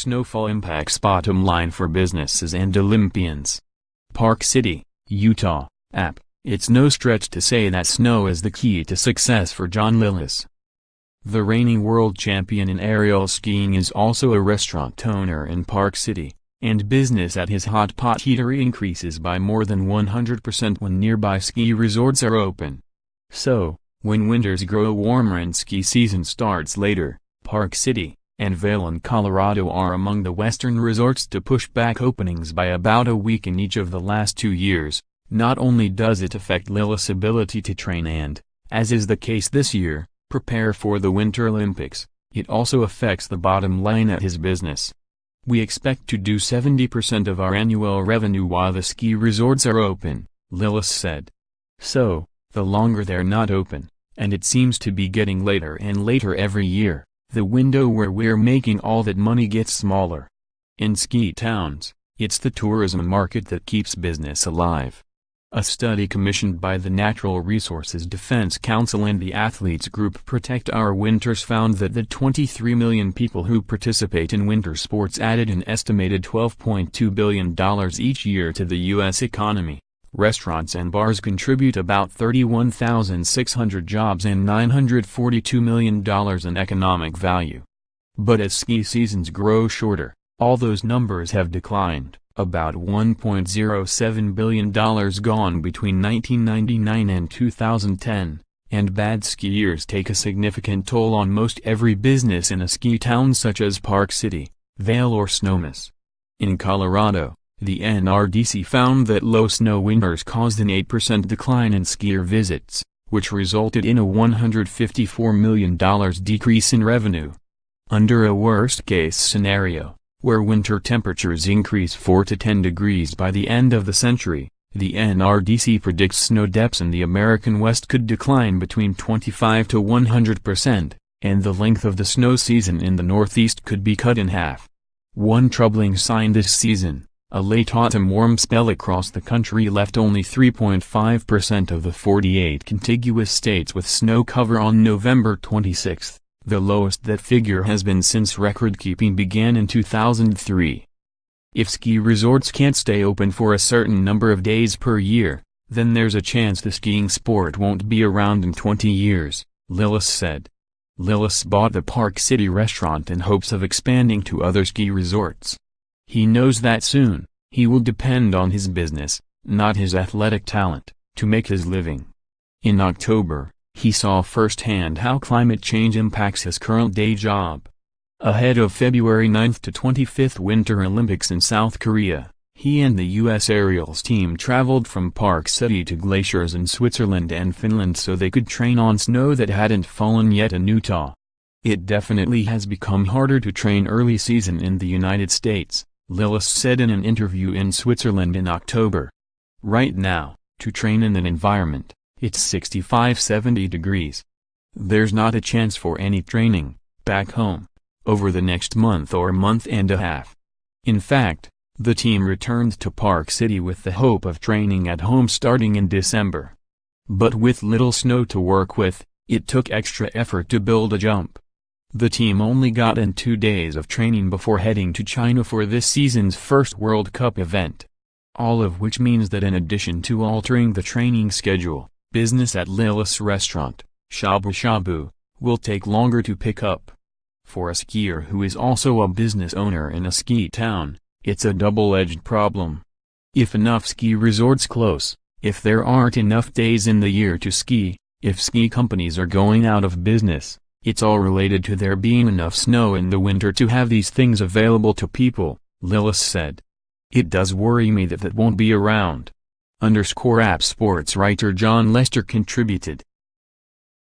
Snowfall impacts bottom line for businesses and Olympians. Park City, Utah, app. It's no stretch to say that snow is the key to success for Jon Lillis. The reigning world champion in aerial skiing is also a restaurant owner in Park City, and business at his hot pot eatery increases by more than 100% when nearby ski resorts are open. So, when winters grow warmer and ski season starts later, Park City and Vail in Colorado are among the western resorts to push back openings by about a week in each of the last 2 years. Not only does it affect Lillis' ability to train and, as is the case this year, prepare for the Winter Olympics, it also affects the bottom line at his business. "We expect to do 70% of our annual revenue while the ski resorts are open," Lillis said. "So, the longer they're not open, and it seems to be getting later and later every year, the window where we're making all that money gets smaller. In ski towns, it's the tourism market that keeps business alive." A study commissioned by the Natural Resources Defense Council and the athletes group Protect Our Winters found that the 23 million people who participate in winter sports added an estimated $12.2 billion each year to the U.S. economy. Restaurants and bars contribute about 31,600 jobs and $942 million in economic value. But as ski seasons grow shorter, all those numbers have declined, about $1.07 billion gone between 1999 and 2010, and bad skiers take a significant toll on most every business in a ski town such as Park City, Vail or Snowmass. In Colorado, the NRDC found that low snow winters caused an 8% decline in skier visits, which resulted in a $154 million decrease in revenue. Under a worst-case scenario, where winter temperatures increase 4 to 10 degrees by the end of the century, the NRDC predicts snow depths in the American West could decline between 25 to 100%, and the length of the snow season in the Northeast could be cut in half. One troubling sign this season: a late autumn warm spell across the country left only 3.5% of the 48 contiguous states with snow cover on November 26, the lowest that figure has been since record-keeping began in 2003. If ski resorts can't stay open for a certain number of days per year, then there's a chance the skiing sport won't be around in 20 years, Lillis said. Lillis bought the Park City restaurant in hopes of expanding to other ski resorts. He knows that soon, he will depend on his business, not his athletic talent, to make his living. In October, he saw firsthand how climate change impacts his current day job. Ahead of February 9 to 25 Winter Olympics in South Korea, he and the U.S. aerials team traveled from Park City to glaciers in Switzerland and Finland so they could train on snow that hadn't fallen yet in Utah. "It definitely has become harder to train early season in the United States," Lillis said in an interview in Switzerland in October. "Right now, to train in an environment, it's 65-70 degrees. There's not a chance for any training, back home, over the next month or month and a half." In fact, the team returned to Park City with the hope of training at home starting in December. But with little snow to work with, it took extra effort to build a jump. The team only got in 2 days of training before heading to China for this season's first World Cup event. All of which means that in addition to altering the training schedule, business at Lillis' restaurant, Shabu Shabu, will take longer to pick up. For a skier who is also a business owner in a ski town, it's a double-edged problem. If enough ski resorts close, if there aren't enough days in the year to ski, if ski companies are going out of business, it's all related to there being enough snow in the winter to have these things available to people, Lillis said. "It does worry me that won't be around." _App Sports writer Jon Lester contributed.